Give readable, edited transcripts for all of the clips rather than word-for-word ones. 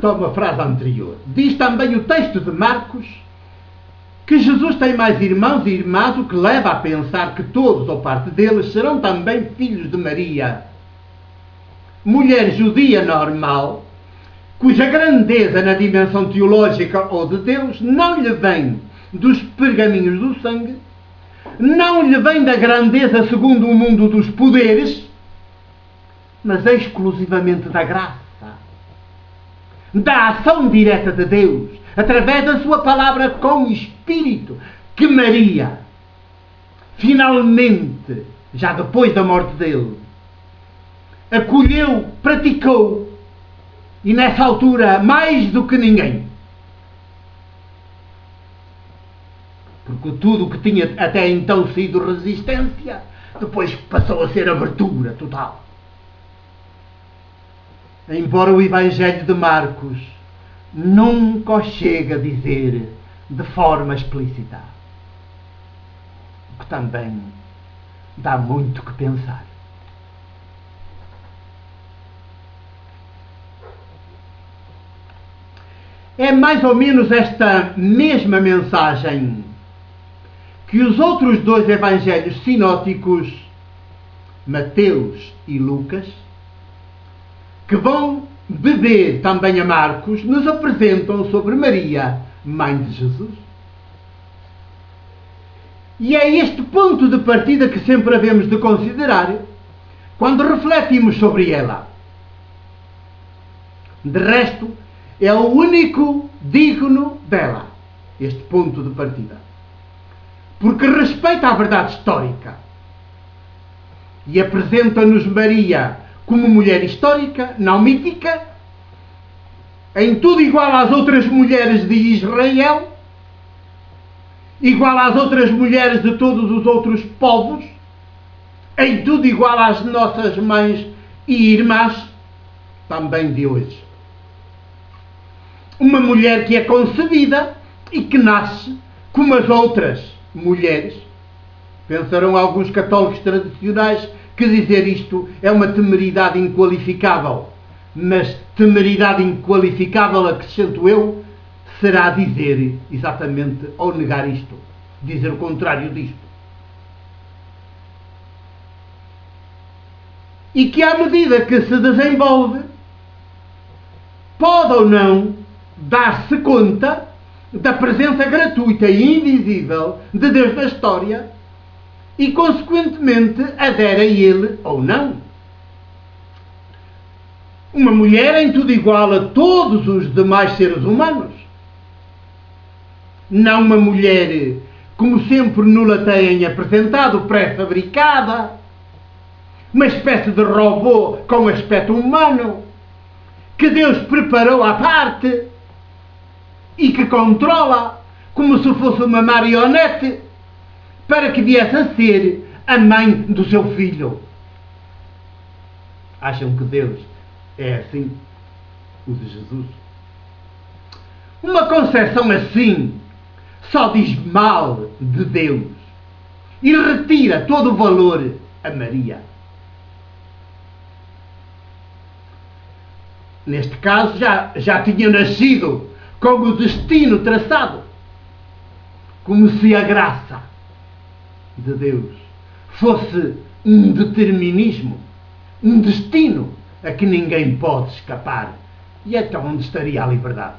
retomo a frase anterior. Diz também o texto de Marcos que Jesus tem mais irmãos e irmãs, o que leva a pensar que todos, ou parte deles, serão também filhos de Maria, mulher judia normal, cuja grandeza na dimensão teológica ou de Deus não lhe vem dos pergaminhos do sangue, não lhe vem da grandeza segundo o mundo dos poderes, mas exclusivamente da graça, da ação direta de Deus, através da sua palavra com Espírito, que Maria, finalmente, já depois da morte dele, acolheu, praticou, e nessa altura, mais do que ninguém, porque tudo o que tinha até então sido resistência, depois passou a ser abertura total. Embora o Evangelho de Marcos nunca o chegue a dizer de forma explícita, o que também dá muito que pensar. É mais ou menos esta mesma mensagem que os outros dois evangelhos sinóticos, Mateus e Lucas, que vão beber também a Marcos, nos apresentam sobre Maria, mãe de Jesus. E é este ponto de partida que sempre havemos de considerar quando refletimos sobre ela. De resto, é o único digno dela, este ponto de partida. Porque respeita a verdade histórica e apresenta-nos Maria como mulher histórica, não mítica, em tudo igual às outras mulheres de Israel, igual às outras mulheres de todos os outros povos, em tudo igual às nossas mães e irmãs, também de hoje. Uma mulher que é concebida e que nasce como as outras mulheres. Pensarão alguns católicos tradicionais que dizer isto é uma temeridade inqualificável. Mas temeridade inqualificável, acrescento eu, será dizer exatamente ou negar isto. Dizer o contrário disto. E que à medida que se desenvolve, pode ou não dar-se conta da presença gratuita e invisível de Deus na história e, consequentemente, adere a Ele ou não. Uma mulher em tudo igual a todos os demais seres humanos. Não uma mulher, como sempre nos têm apresentado, pré-fabricada, uma espécie de robô com aspecto humano, que Deus preparou à parte e que controla como se fosse uma marionete para que viesse a ser a mãe do seu filho. Acham que Deus é assim? O de Jesus? Uma concepção assim só diz mal de Deus e retira todo o valor a Maria. Neste caso já tinha nascido com o destino traçado, como se a graça de Deus fosse um determinismo, um destino a que ninguém pode escapar. E então onde estaria a liberdade?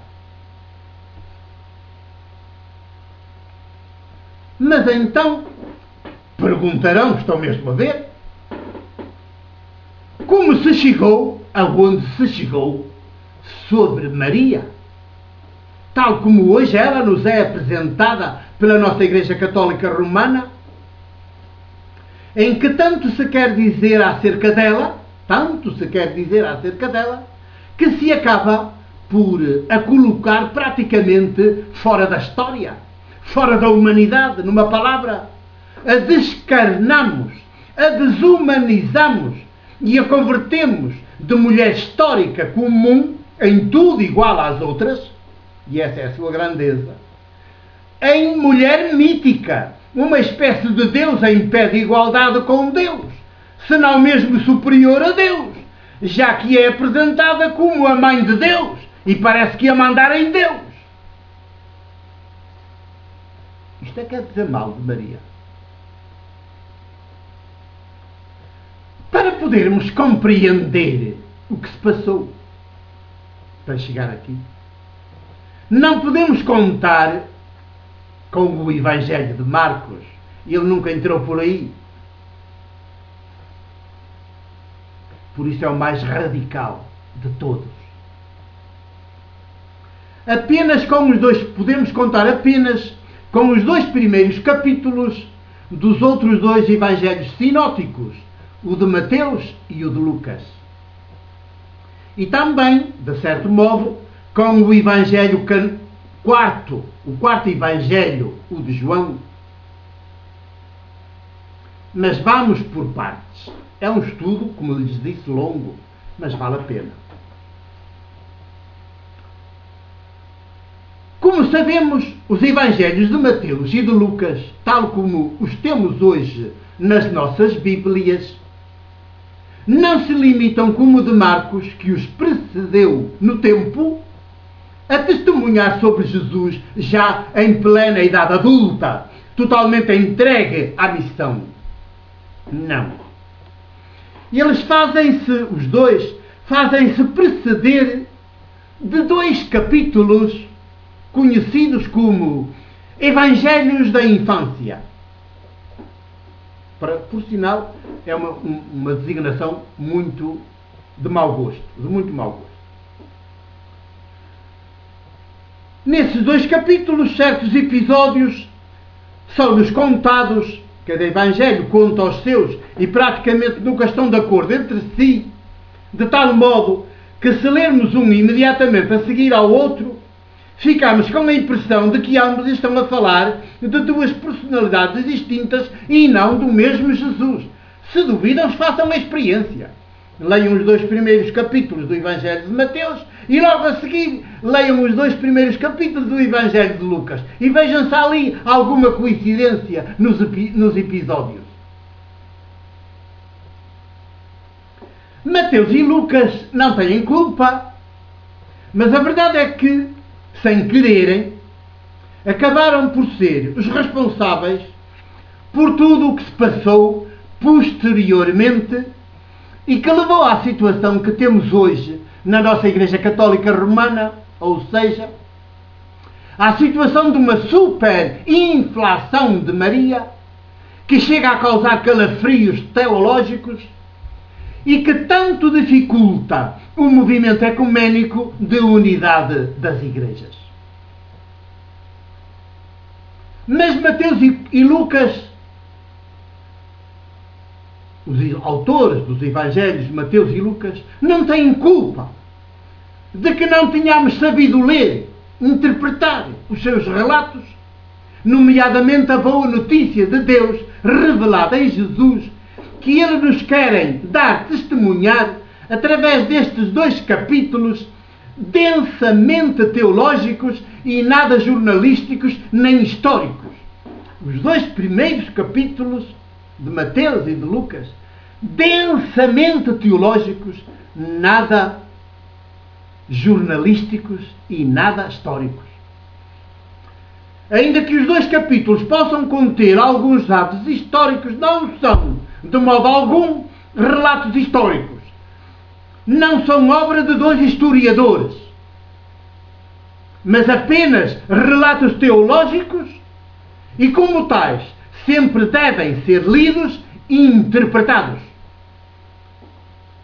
Mas então, perguntarão, estão mesmo a ver, como se chegou aonde se chegou sobre Maria? Tal como hoje ela nos é apresentada pela nossa Igreja Católica Romana, em que tanto se quer dizer acerca dela, que se acaba por a colocar praticamente fora da história, fora da humanidade, numa palavra. A descarnamos, a desumanizamos e a convertemos de mulher histórica comum, em tudo igual às outras, e essa é a sua grandeza, em mulher mítica, uma espécie de Deus em pé de igualdade com Deus, senão mesmo superior a Deus, já que é apresentada como a mãe de Deus e parece que ia mandar em Deus. Isto é que é dizer mal de Maria. Para podermos compreender o que se passou para chegar aqui, não podemos contar com o Evangelho de Marcos. Ele nunca entrou por aí. Por isso é o mais radical de todos. Podemos contar apenas com os 2 primeiros capítulos dos outros 2 evangelhos sinóticos, o de Mateus e o de Lucas. E também, de certo modo, com o evangelho o quarto evangelho, o de João. Mas vamos por partes. É um estudo, como lhes disse, longo, mas vale a pena. Como sabemos, os evangelhos de Mateus e de Lucas, tal como os temos hoje nas nossas Bíblias, não se limitam como o de Marcos, que os precedeu no tempo, a testemunhar sobre Jesus já em plena idade adulta, totalmente entregue à missão. Não. Eles os dois fazem-se preceder de 2 capítulos conhecidos como Evangelhos da Infância. Por sinal, é uma designação muito de mau gosto. Nesses 2 capítulos, certos episódios são-nos contados. Cada evangelho conta os seus e praticamente nunca estão de acordo entre si, de tal modo que, se lermos um imediatamente a seguir ao outro, ficamos com a impressão de que ambos estão a falar de 2 personalidades distintas e não do mesmo Jesus. Se duvidam, façam a experiência. Leiam os 2 primeiros capítulos do Evangelho de Mateus e logo a seguir leiam os 2 primeiros capítulos do Evangelho de Lucas e vejam se há ali alguma coincidência nos episódios. Mateus e Lucas não têm culpa, mas a verdade é que, sem quererem, acabaram por ser os responsáveis por tudo o que se passou posteriormente e que levou à situação que temos hoje na nossa Igreja Católica Romana, ou seja, à situação de uma superinflação de Maria, que chega a causar calafrios teológicos e que tanto dificulta o movimento ecuménico de unidade das igrejas. Mas Mateus e Lucas, os autores dos Evangelhos de Mateus e Lucas, não têm culpa de que não tenhamos sabido ler, interpretar os seus relatos, nomeadamente a boa notícia de Deus revelada em Jesus, que eles nos querem dar testemunhar através destes 2 capítulos densamente teológicos e nada jornalísticos nem históricos. Os 2 primeiros capítulos de Mateus e de Lucas, densamente teológicos, nada jornalísticos e nada históricos. Ainda que os 2 capítulos possam conter alguns dados históricos, não são, de modo algum, relatos históricos. Não são obra de 2 historiadores, mas apenas relatos teológicos e, como tais, sempre devem ser lidos e interpretados.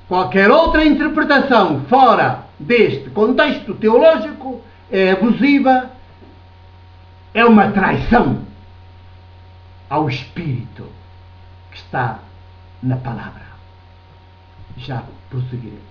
Qualquer outra interpretação fora deste contexto teológico é abusiva, é uma traição ao Espírito que está na palavra. Já prosseguiremos.